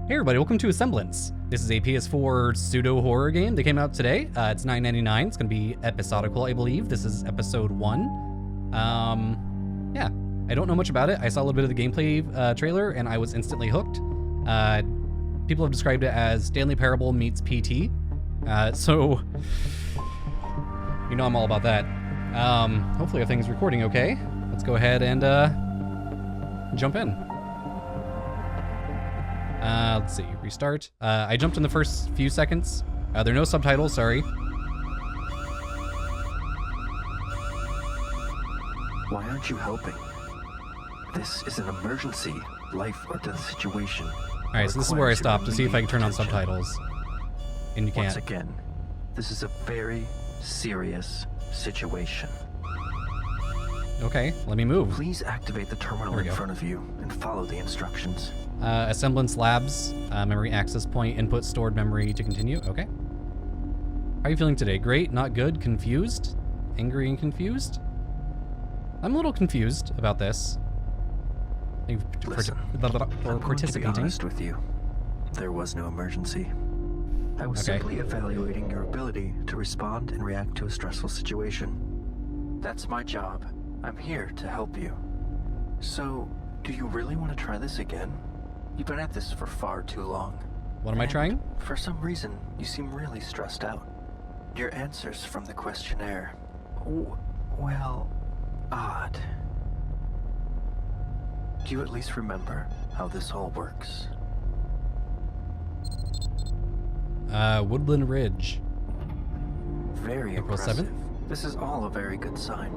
Hey everybody, welcome to Assemblance. This is a PS4 pseudo-horror game that came out today. It's $9.99. It's going to be episodical, I believe. This is episode 1. Yeah, I don't know much about it. I saw a little bit of the gameplay trailer and I was instantly hooked. People have described it as Stanley Parable meets PT. So, you know I'm all about that. Hopefully everything's recording okay. Let's go ahead and jump in. Let's see, restart. I jumped in the first few seconds. There are no subtitles, sorry. Why aren't you helping? This is an emergency, life or death situation. Alright, so this is where I stopped to see if I can turn on subtitles. And you can't. Once again, this is a very serious situation. Okay, let me move. Please activate the terminal in front of you and follow the instructions. Assemblance Labs, memory access point, input stored memory to continue. Okay. How are you feeling today? Great, not good, confused? Angry and confused? I'm a little confused about this. Listen, I'm going to be honest with you. There was no emergency. I was simply evaluating your ability to respond and react to a stressful situation. That's my job. I'm here to help you. So, do you really want to try this again? You've been at this for far too long. What am I trying? For some reason, you seem really stressed out. Your answers from the questionnaire, well, odd. Do you at least remember how this all works? Woodland Ridge. Very April impressive. 7th? This is all a very good sign.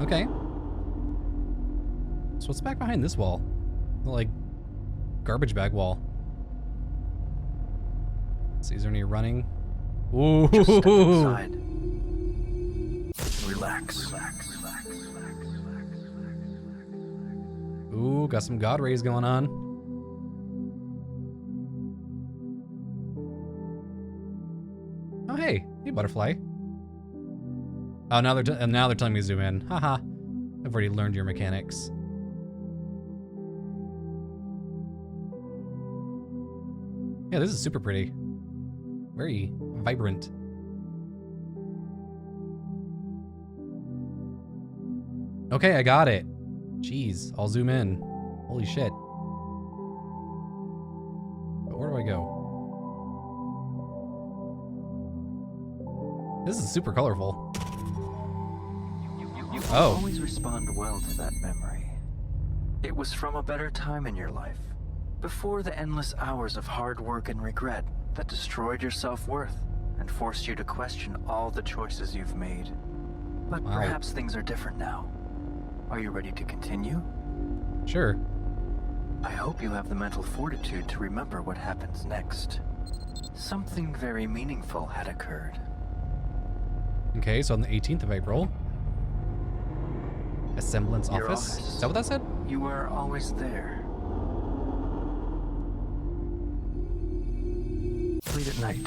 Okay. So what's back behind this wall? Like, garbage bag wall. Let's see, is there any running? Ooh. Just step inside. Relax. Ooh, got some god rays going on. Oh hey butterfly. Oh, now they're telling me to zoom in. Haha. I've already learned your mechanics. Yeah, this is super pretty. Very vibrant. Okay, I got it. Jeez, I'll zoom in. Holy shit. But where do I go? This is super colorful. You always respond well to that memory. It was from a better time in your life. Before the endless hours of hard work and regret that destroyed your self-worth and forced you to question all the choices you've made. But perhaps things are different now. Are you ready to continue? Sure. I hope you have the mental fortitude to remember what happens next. Something very meaningful had occurred. Okay, so on the 18th of April. Assemblance office? Is that what that said? You were always there. Late at night.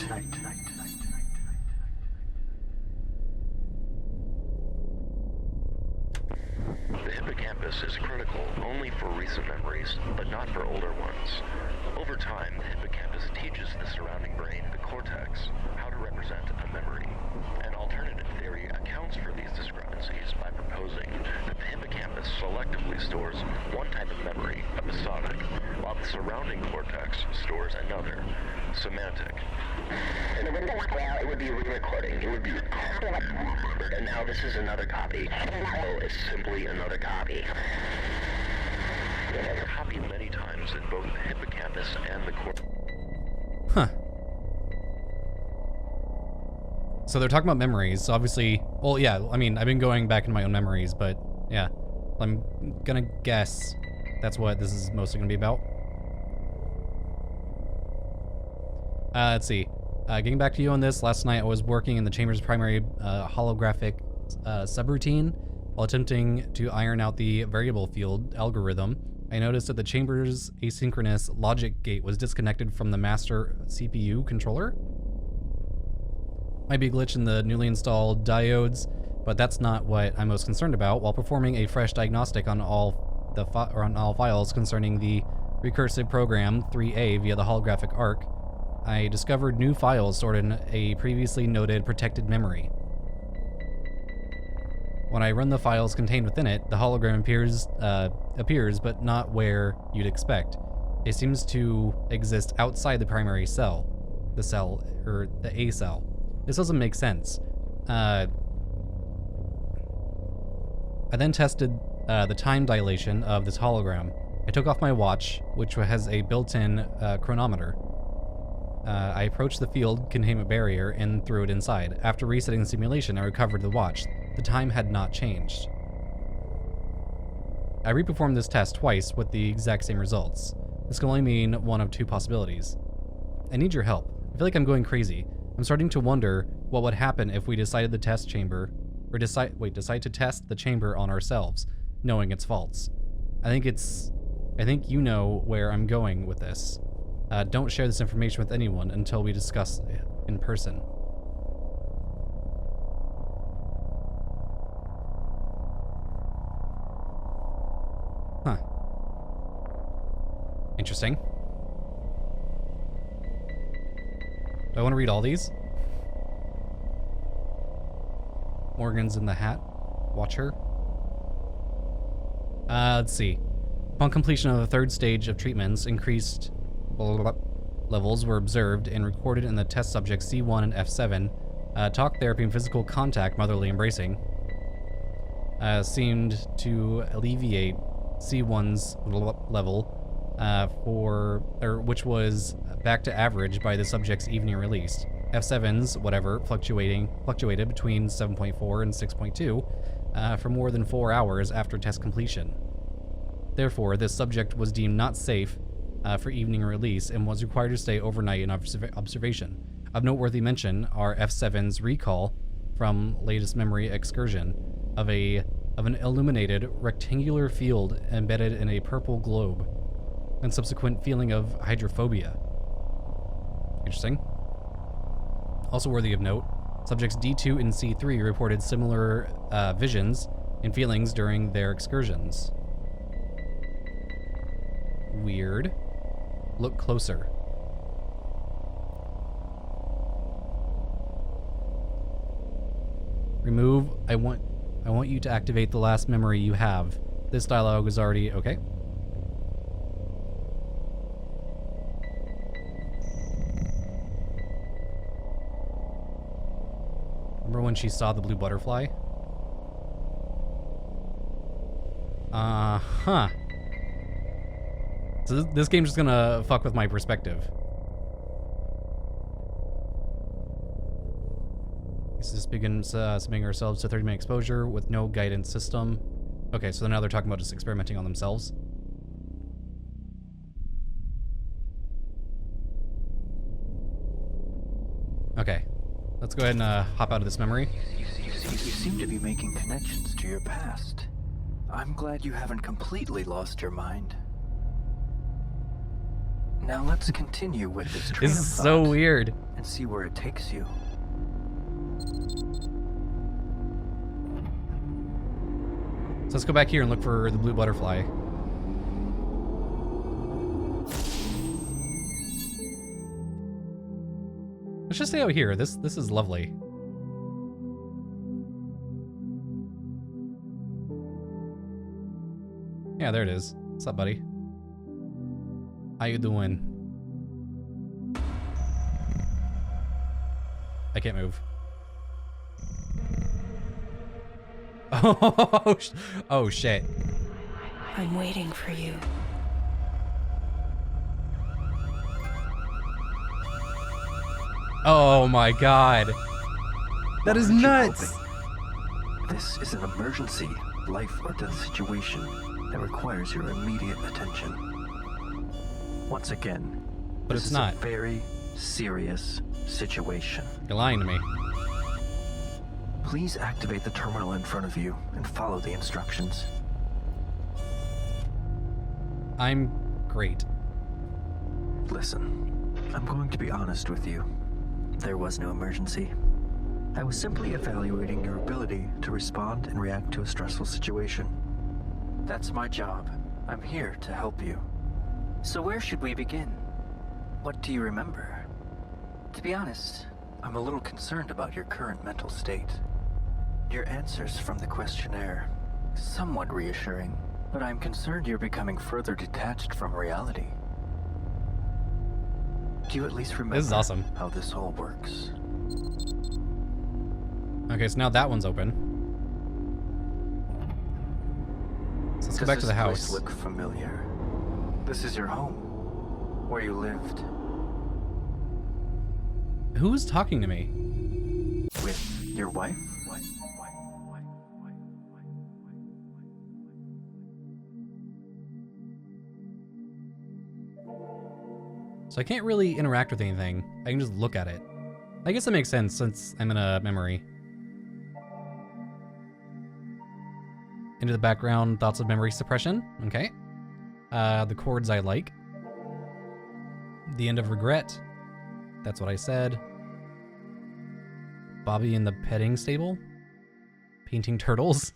The hippocampus is critical only for recent memories, but not for older ones. Over time, the hippocampus teaches the surrounding brain, the cortex, how to represent a memory. An alternative theory accounts for these discrepancies by proposing that the hippocampus selectively stores one type of memory, episodic, while the surrounding cortex stores another, semantic. In the window, well, it would be re-recording. It would be a copy of what you remembered, and now this is another copy. So it's simply another copy. It has copied many times in both the hippocampus and the cortex. Huh. So they're talking about memories. So obviously, well, yeah, I mean, I've been going back into my own memories, but yeah, I'm gonna guess that's what this is mostly gonna be about. Let's see. Getting back to you on this, last night I was working in the chamber's primary holographic subroutine while attempting to iron out the variable field algorithm. I noticed that the chamber's asynchronous logic gate was disconnected from the master CPU controller. Might be a glitch in the newly installed diodes, but that's not what I'm most concerned about. While performing a fresh diagnostic on all files concerning the recursive program 3A via the holographic arc, I discovered new files stored in a previously noted protected memory. When I run the files contained within it, the hologram appears, but not where you'd expect. It seems to exist outside the primary cell, the A cell. This doesn't make sense. I then tested the time dilation of this hologram. I took off my watch, which has a built-in chronometer. I approached the field containment barrier and threw it inside. After resetting the simulation, I recovered the watch. The time had not changed. I reperformed this test twice with the exact same results. This can only mean one of two possibilities. I need your help. I feel like I'm going crazy. I'm starting to wonder what would happen if we decided the test chamber, or decide to test the chamber on ourselves, knowing its faults. I think you know where I'm going with this. Don't share this information with anyone until we discuss it in person. Huh. Interesting. Do I want to read all these? Morgan's in the hat. Watch her. Let's see. Upon completion of the third stage of treatments, increased levels were observed and recorded in the test subjects C1 and F7. Talk therapy and physical contact, motherly embracing, seemed to alleviate C1's level, which was back to average by the subject's evening release. F7's, fluctuated between 7.4 and 6.2 for more than 4 hours after test completion. Therefore, this subject was deemed not safe for evening release and was required to stay overnight in observation. Of noteworthy mention are F7's recall from latest memory excursion of an illuminated rectangular field embedded in a purple globe, and subsequent feeling of hydrophobia. Interesting. Also worthy of note, subjects D2 and C3 reported similar visions and feelings during their excursions. Weird. Look closer. Remove. I want you to activate the last memory you have. This dialogue is already okay. Remember when she saw the blue butterfly? Uh-huh. So this game's just gonna fuck with my perspective. This begins submitting ourselves to 30-minute exposure with no guidance system. Okay, so now they're talking about just experimenting on themselves. Okay, let's go ahead and hop out of this memory. You seem to be making connections to your past. I'm glad you haven't completely lost your mind. Now let's continue with this train of thought. This is so weird. And see where it takes you. So let's go back here and look for the blue butterfly. Let's just stay out here. This is lovely. Yeah, there it is. What's up, buddy? How you doing? I can't move. Oh shit. I'm waiting for you. Oh my god. That is nuts. This is an emergency, life or death situation that requires your immediate attention. Once again, but this it's is not. A very serious situation. You're lying to me. Please activate the terminal in front of you and follow the instructions. I'm great. Listen, I'm going to be honest with you. There was no emergency. I was simply evaluating your ability to respond and react to a stressful situation. That's my job. I'm here to help you. So where should we begin? What do you remember? To be honest, I'm a little concerned about your current mental state. Your answers from the questionnaire, somewhat reassuring, but I'm concerned you're becoming further detached from reality. Do you at least remember This is awesome. how this all works? Okay, so now that one's open. So let's go back to the house. Does this place look familiar? This is your home, where you lived. Who's talking to me? With your wife? So I can't really interact with anything. I can just look at it. I guess that makes sense since I'm in a memory. Into the background, thoughts of memory suppression. Okay. The chords I like. The end of regret. That's what I said. Bobby in the petting stable. Painting turtles.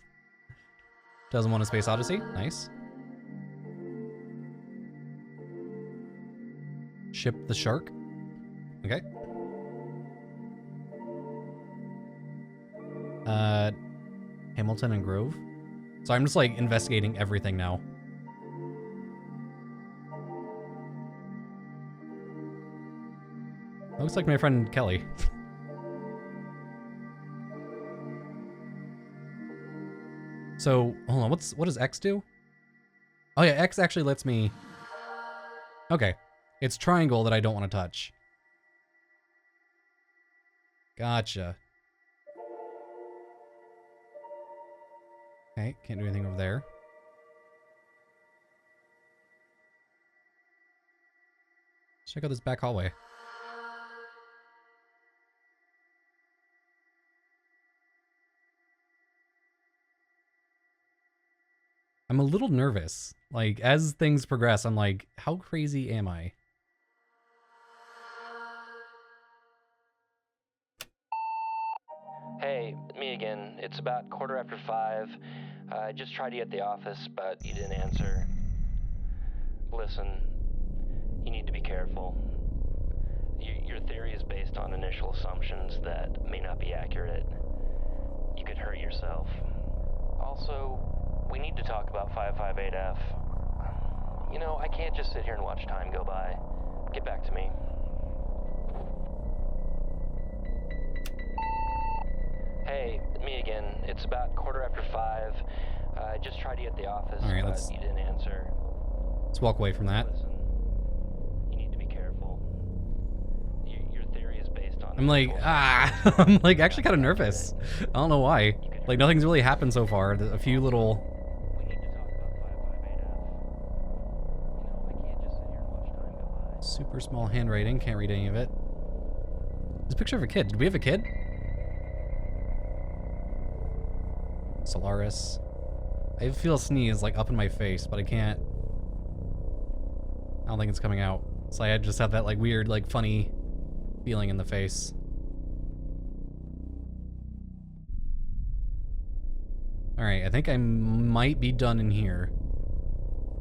Doesn't want a space odyssey. Nice. Ship the shark. Okay. Hamilton and Grove. So I'm just like investigating everything now. Looks like my friend Kelly. So hold on, what does X do? Oh yeah, X actually lets me. Okay, it's triangle that I don't want to touch. Gotcha. Okay, can't do anything over there. Let's check out this back hallway. I'm a little nervous. Like, as things progress, I'm like, how crazy am I? Hey, me again. It's about 5:15. I just tried you at the office, but you didn't answer. Listen, you need to be careful. Your theory is based on initial assumptions that may not be accurate. You could hurt yourself. Also, we need to talk about 558F. You know, I can't just sit here and watch time go by. Get back to me. Hey, me again. It's about 5:15. I just tried you at the office, All right, but you didn't answer. Let's walk away from that. Listen, you need to be careful. Your theory is based on... I'm like, I'm like actually kind of nervous. I don't know why. Like, nothing's really happened so far. A few little... We need to talk about 558F. You know, I can't just sit here and watch time go by. Super small handwriting, can't read any of it. There's a picture of a kid. Did we have a kid? Solaris. I feel a sneeze like up in my face, but I can't. I don't think it's coming out. So I just have that like weird, like funny feeling in the face. Alright, I think I might be done in here.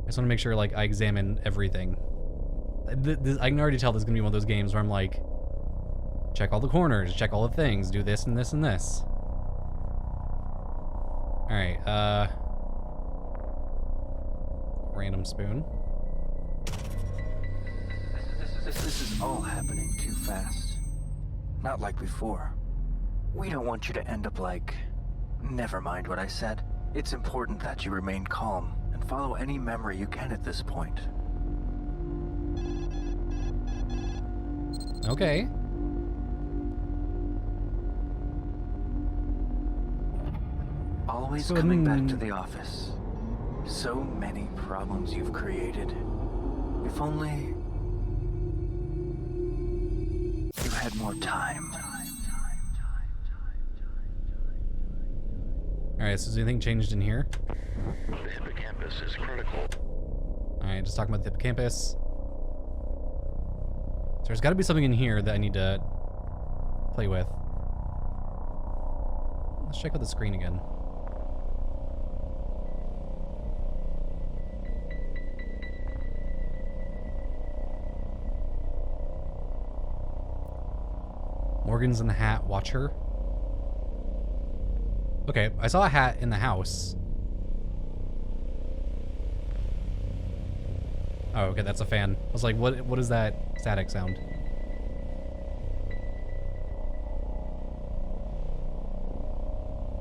I just want to make sure like I examine everything. I can already tell this is going to be one of those games where I'm like, check all the corners, check all the things, do this and this and this. Alright, random spoon. This is all happening too fast. Not like before. We don't want you to end up like... Never mind what I said. It's important that you remain calm and follow any memory you can at this point. Okay. Always coming back to the office. So many problems you've created. If only... you had more time. Alright, so has anything changed in here? The hippocampus is critical. Alright, just talking about the hippocampus. So there's got to be something in here that I need to play with. Let's check out the screen again. Morgan's in the hat. Watch her. Okay, I saw a hat in the house. Oh, okay, that's a fan. I was like, what is that static sound?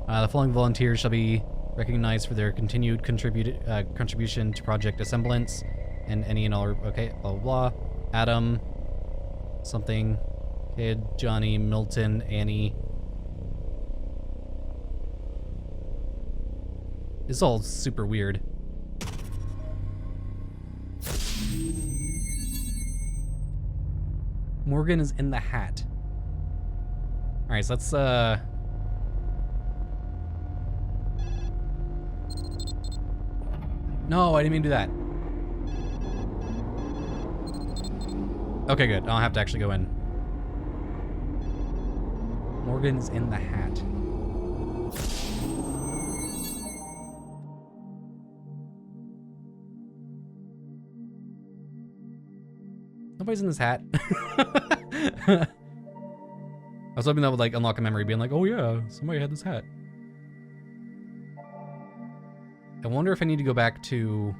The following volunteers shall be recognized for their continued contribution to Project Assemblance and any and all. Okay, blah blah blah. Adam, something, Kid, Johnny, Milton, Annie. This is all super weird. Morgan is in the hat. All right, so let's No, I didn't mean to do that. Okay, good. I don't have to actually go in. Morgan's in the hat. Nobody's in this hat. I was hoping that would like unlock a memory being like, oh yeah, somebody had this hat. I wonder if I need to go back to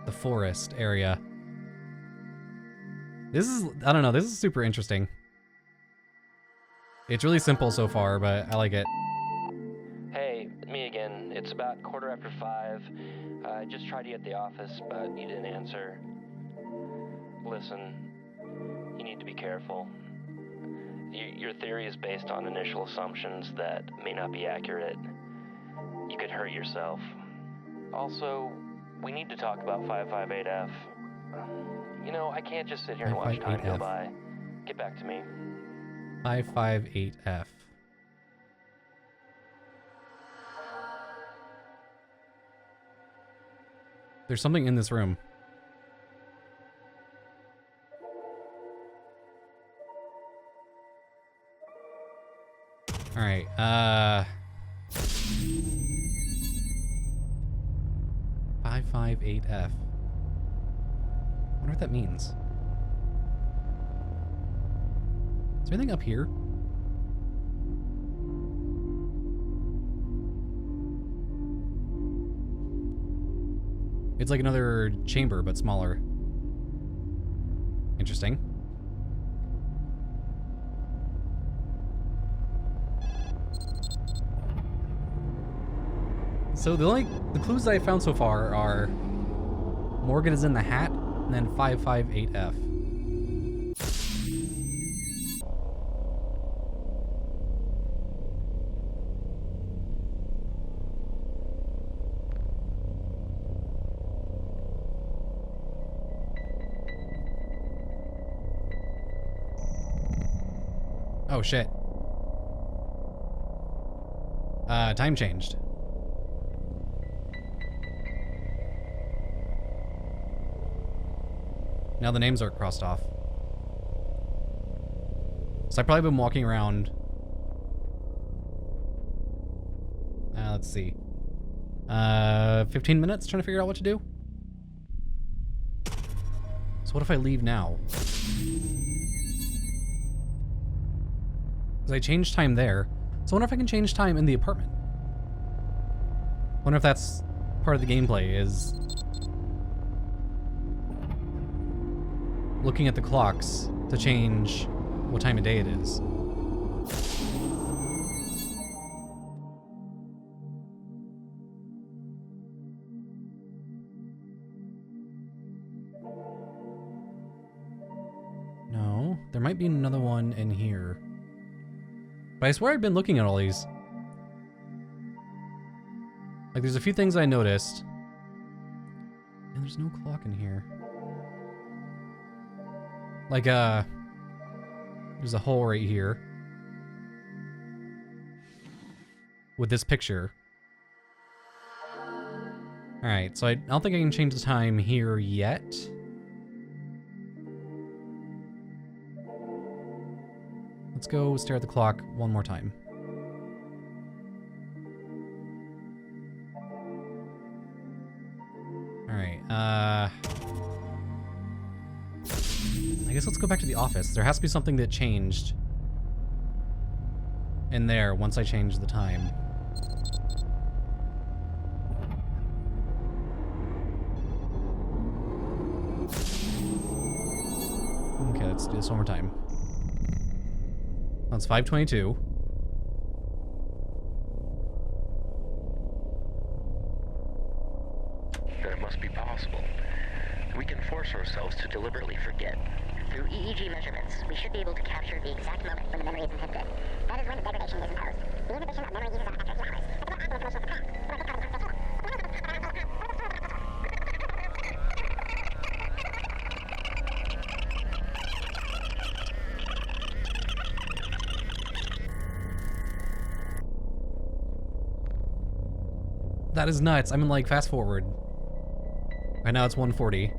the forest area. This is, I don't know, this is super interesting. It's really simple so far, but I like it. Hey, me again. It's about 5:15. I just tried you at the office, but you didn't answer. Listen, you need to be careful. Your theory is based on initial assumptions that may not be accurate. You could hurt yourself. Also, we need to talk about 558F. You know, I can't just sit here and watch time go by. Get back to me. 558F. There's something in this room. All right, 558F. I wonder what that means. Is there anything up here? It's like another chamber, but smaller. Interesting. So the clues that I found so far are Morgan is in the hat, and then 558F. Oh shit. Time changed. Now the names are crossed off. So I've probably been walking around. Let's see. 15 minutes trying to figure out what to do. So what if I leave now? Because I changed time there. So I wonder if I can change time in the apartment. Wonder if that's part of the gameplay, is looking at the clocks to change what time of day it is. No, there might be another one in here. But I swear I've been looking at all these. Like, there's a few things I noticed. And there's no clock in here. Like, there's a hole right here. With this picture. Alright, so I don't think I can change the time here yet. Let's go stare at the clock one more time. I guess let's go back to the office. There has to be something that changed in there once I change the time. Okay, let's do this one more time. That's 5:22. Then it must be possible. We can force ourselves to deliberately forget. Through EEG measurements, we should be able to capture the exact moment when the memory is inhibited. That is when the degradation is imposed. The inhibition of memory uses our accuracy hours. It's about the information of the past. That is nuts. I'm in like fast forward. Right now it's 1:40.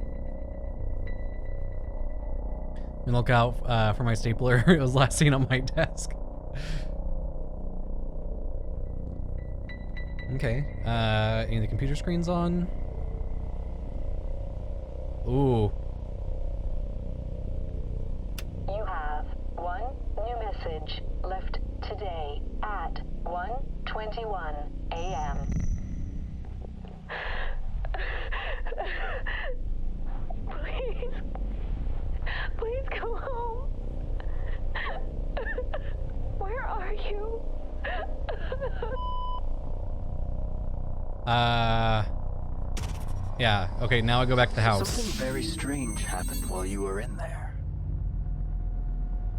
And look out for my stapler. It was last seen on my desk. Okay. Any of the computer screens on? Ooh. You have one new message left today at 1:21 a.m. Please go home. Where are you? Yeah, okay, now I go back to the house. Something very strange happened while you were in there.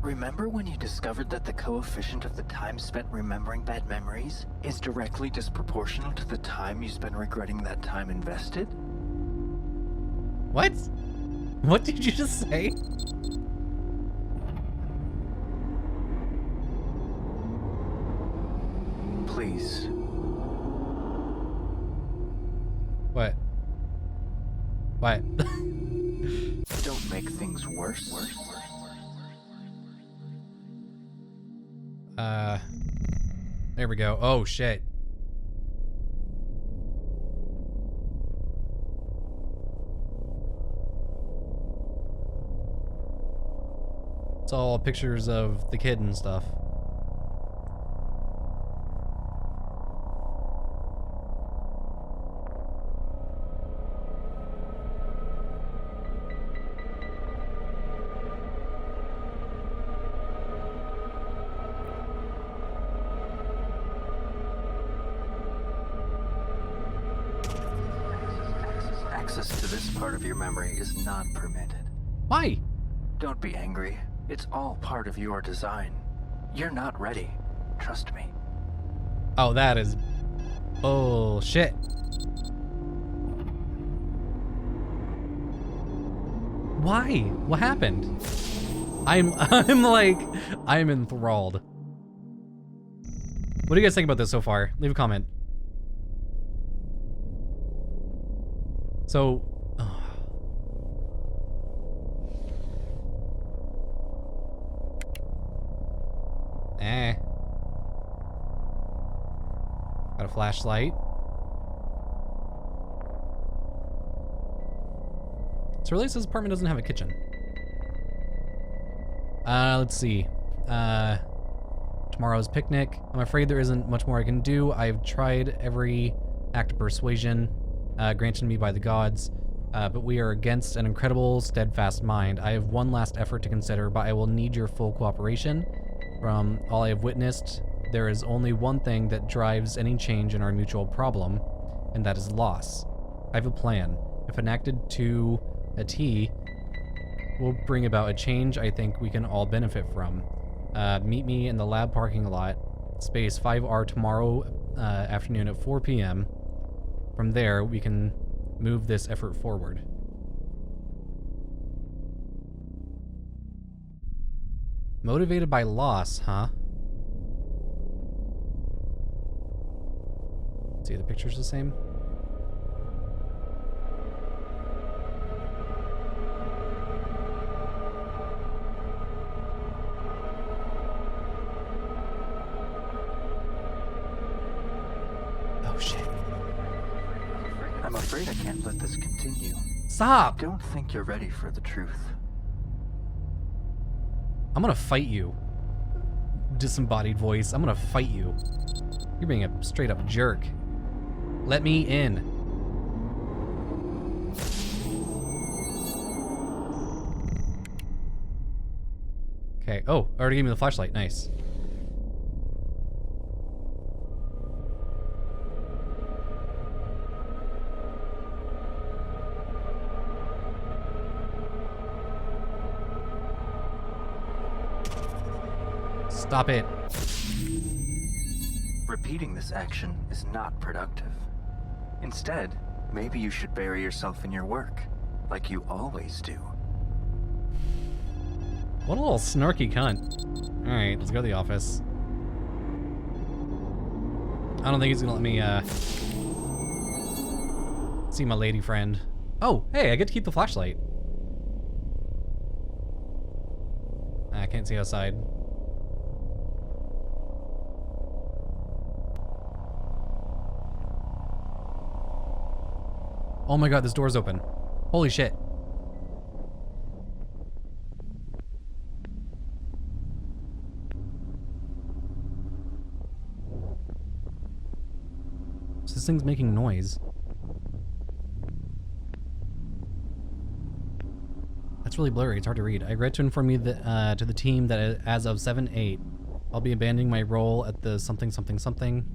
Remember when you discovered that the coefficient of the time spent remembering bad memories is directly disproportional to the time you spend regretting that time invested? What? What did you just say? Please. What? What? Don't make things worse. There we go. Oh, shit. It's all pictures of the kid and stuff. Access to this part of your memory is not permitted. Why? Don't be angry. It's all part of your design. You're not ready. Trust me. Oh, that is bullshit. Why? What happened? I'm enthralled. What do you guys think about this so far? Leave a comment. So, got a flashlight. So really, this apartment doesn't have a kitchen. Let's see. Tomorrow's picnic. I'm afraid there isn't much more I can do. I've tried every act of persuasion granted me by the gods, but we are against an incredible, steadfast mind. I have one last effort to consider, but I will need your full cooperation. From all I have witnessed, there is only one thing that drives any change in our mutual problem, and that is loss. I have a plan. If enacted to a T, will bring about a change I think we can all benefit from. Meet me in the lab parking lot, space 5R tomorrow afternoon at 4 p.m. From there, we can move this effort forward. Motivated by loss, huh? Let's see, the picture's the same? I'm afraid I can't let this continue. Stop! I don't think you're ready for the truth. I'm gonna fight you. Disembodied voice. I'm gonna fight you. You're being a straight up jerk. Let me in. Okay. Oh, already gave me the flashlight. Nice. Stop it. Repeating this action is not productive. Instead, maybe you should bury yourself in your work, like you always do. What a little snarky cunt. Alright, let's go to the office. I don't think he's gonna let me, see my lady friend. Oh, hey, I get to keep the flashlight. I can't see outside. Oh my god, this door's open. Holy shit. So this thing's making noise. That's really blurry, it's hard to read. I regret to inform you that, to the team that as of 7/8, I'll be abandoning my role at the something something something.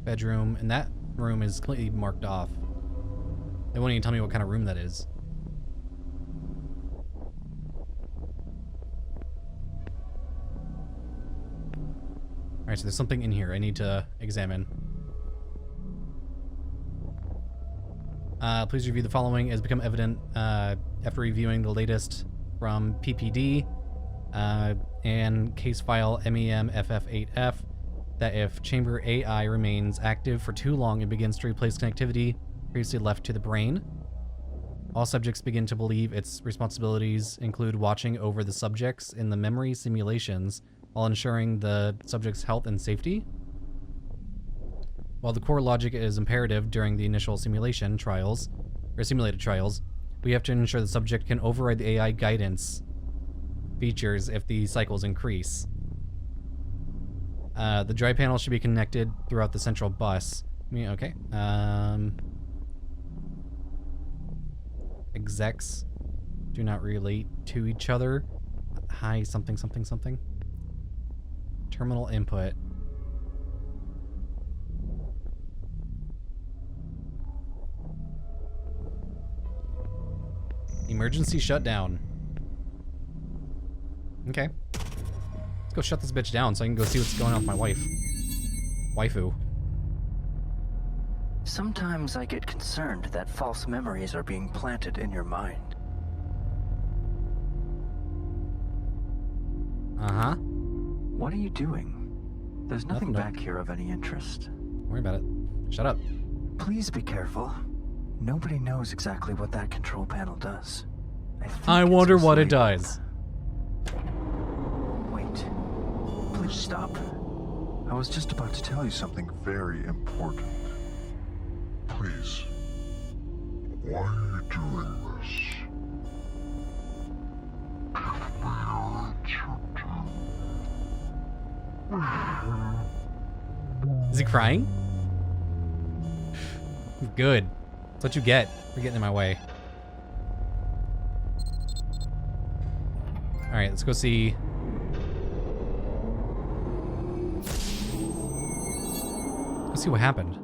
Bedroom, and that room is completely marked off. They won't even tell me what kind of room that is. Alright, so there's something in here I need to examine. Please review the following. It has become evident after reviewing the latest from PPD and case file MEMFF8F that if chamber AI remains active for too long, it begins to replace connectivity previously left to the brain. All subjects begin to believe its responsibilities include watching over the subjects in the memory simulations while ensuring the subject's health and safety. While the core logic is imperative during the initial simulated trials, we have to ensure the subject can override the AI guidance features if the cycles increase. The dry panel should be connected throughout the central bus. Okay. Execs do not relate to each other. Hi, something, something, something. Terminal input. Emergency shutdown. Okay. Let's go shut this bitch down so I can go see what's going on with my wife. Waifu. Sometimes I get concerned that false memories are being planted in your mind. Uh-huh. What are you doing? There's nothing back here of any interest. Don't worry about it. Shut up. Please be careful. Nobody knows exactly what that control panel does. I wonder what it does. Wait. Please stop. I was just about to tell you something very important. Please. Why are you doing this? Is he crying? Good. That's what you get for getting in my way. Alright, let's go see. Let's see what happened.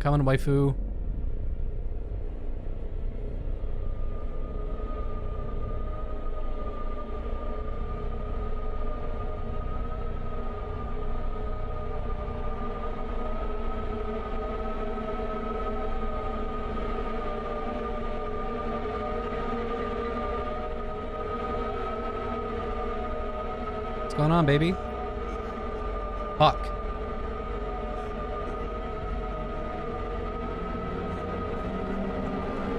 Come on, waifu. What's going on, baby? Fuck.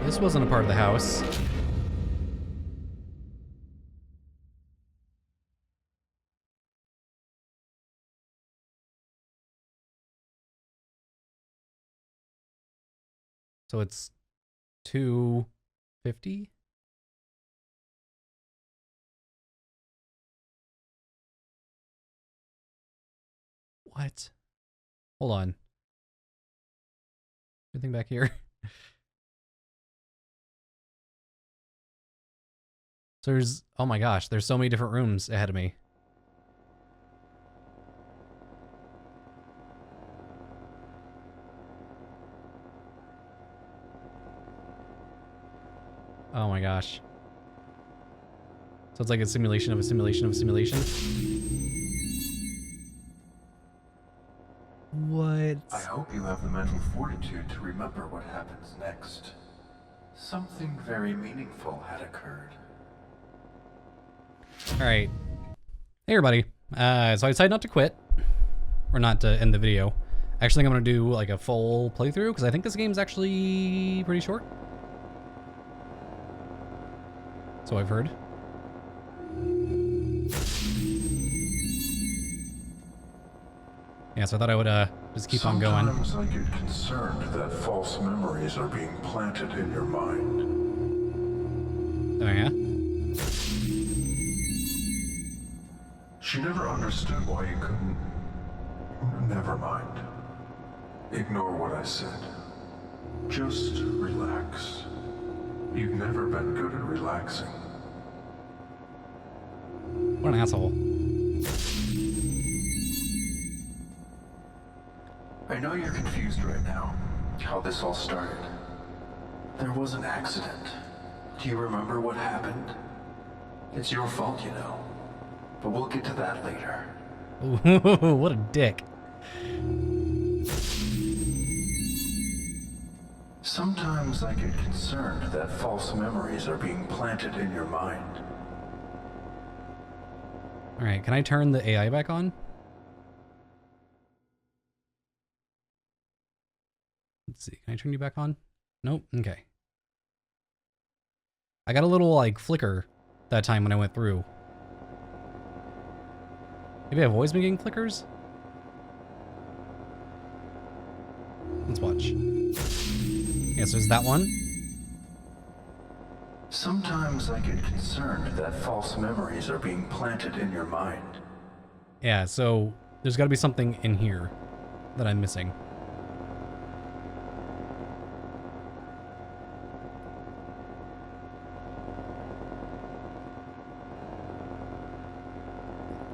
this wasn't a part of the house. So it's 250? What? Hold on. Anything back here? So there's, oh my gosh, there's so many different rooms ahead of me. Oh my gosh. So it's like a simulation of a simulation of a simulation. What? I hope you have the mental fortitude to remember what happens next. Something very meaningful had occurred. Alright. Hey everybody. So I decided not to quit. Or not to end the video. Actually, I'm going to do like a full playthrough because I think this game's actually pretty short. So I've heard. Yeah, so I thought I would just keep on going. Sometimes I get concerned that false memories are being planted in your mind. Oh yeah? She never understood why you couldn't... Never mind. Ignore what I said. Just relax. You've never been good at relaxing. What an asshole. I know you're confused right now, how this all started. There was an accident. Do you remember what happened? It's your fault, you know. But we'll get to that later. Ooh, what a dick. Sometimes I get concerned that false memories are being planted in your mind. Alright, can I turn the AI back on? Let's see, can I turn you back on? Nope, okay. I got a little, like, flicker that time when I went through. Maybe I've always been getting flickers? Let's watch. Yeah, so there's that one. Sometimes I get concerned that false memories are being planted in your mind. Yeah, so there's got to be something in here that I'm missing.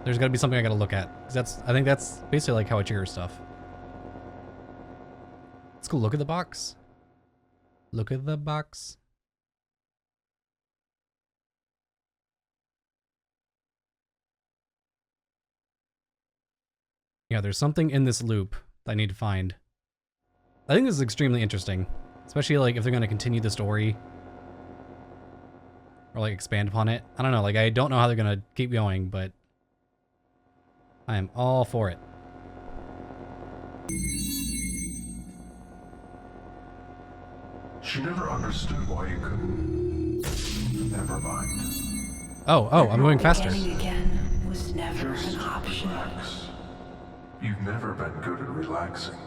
There's got to be something I got to look at. 'Cause I think that's basically like how I trigger stuff. Let's go look at the box. Look at the box. Yeah, there's something in this loop that I need to find. I think this is extremely interesting, especially like if they're going to continue the story or like expand upon it. I don't know, like I don't know how they're going to keep going, but I am all for it. She never understood why you couldn't... Never mind. Oh, I'm going faster. Beginning again was never Just an option. relax. You've never been good at relaxing.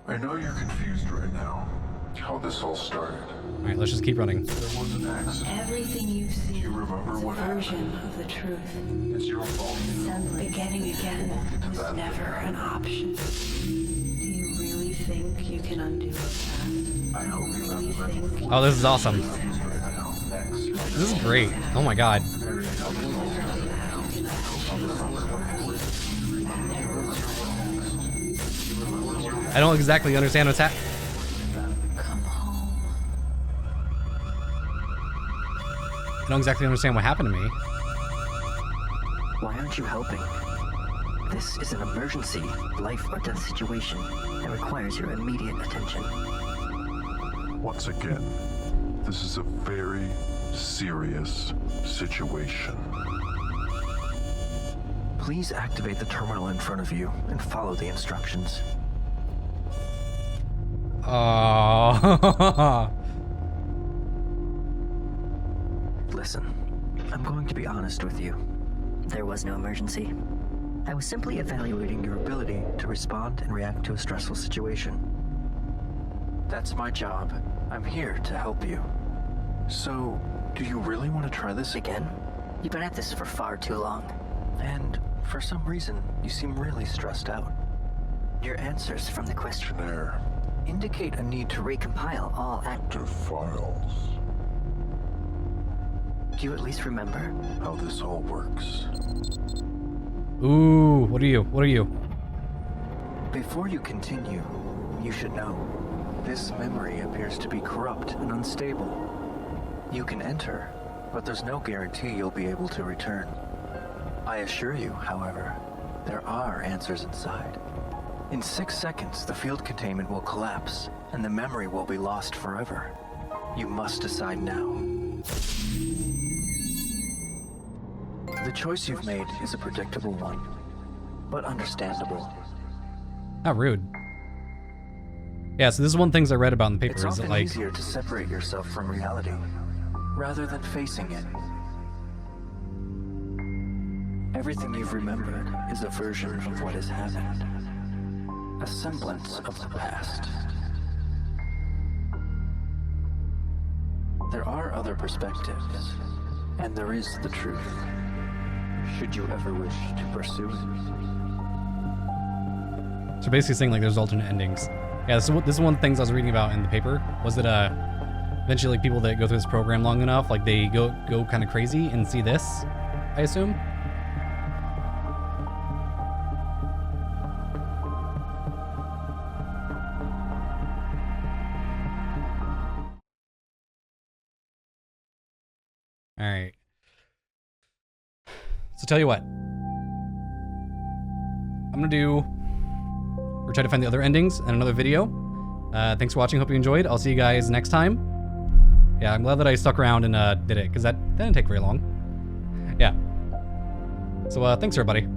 I know you're confused right now, how this all started. Alright, let's just keep running. There was an accident. Everything you've seen You remember is a what version happened? of the truth. It's your fault. Beginning again was never an option. Do you really think you can undo a past? I hope you have Do you the mental think Oh, this is awesome. confused right now. Next. This is great. Oh my god. I don't exactly understand what's happening. come home? I don't exactly understand what happened to me. Why aren't you helping? This is an emergency, life or death situation that requires your immediate attention. Once again, this is a very serious situation. Please activate the terminal in front of you and follow the instructions. Listen, I'm going to be honest with you. There was no emergency. I was simply evaluating your ability to respond and react to a stressful situation. That's my job. I'm here to help you. So, do you really want to try this Again? You've been at this for far too long. And for some reason, you seem really stressed out. Your answers from the questionnaire indicate a need to Recompile all active files. Do you at least remember How this all works. Ooh, what are you? What are you? Before you continue, you should know, this memory appears to be corrupt and unstable. You can enter, but there's no guarantee you'll be able to return. I assure you, however, there are answers inside. In 6 seconds, the field containment will collapse, and the memory will be lost forever. You must decide now. The choice you've made is a predictable one, but understandable. Not rude. Yeah, so this is one of the things I read about in the paper. It's Is often that like easier to separate yourself from reality, rather than facing it. Everything you've remembered is a version of what has happened. A semblance of the past. There are other perspectives, and there is the truth, should you ever wish to pursue it. So basically saying like there's alternate endings. Yeah, so this is one of the things I was reading about in the paper, was that eventually like people that go through this program long enough, like they go kind of crazy and see this, I assume. All right. So tell you what, I'm gonna do, or try to find the other endings in another video. Thanks for watching. Hope you enjoyed. I'll see you guys next time. Yeah, I'm glad that I stuck around and did it, because that didn't take very long. Yeah. So thanks everybody.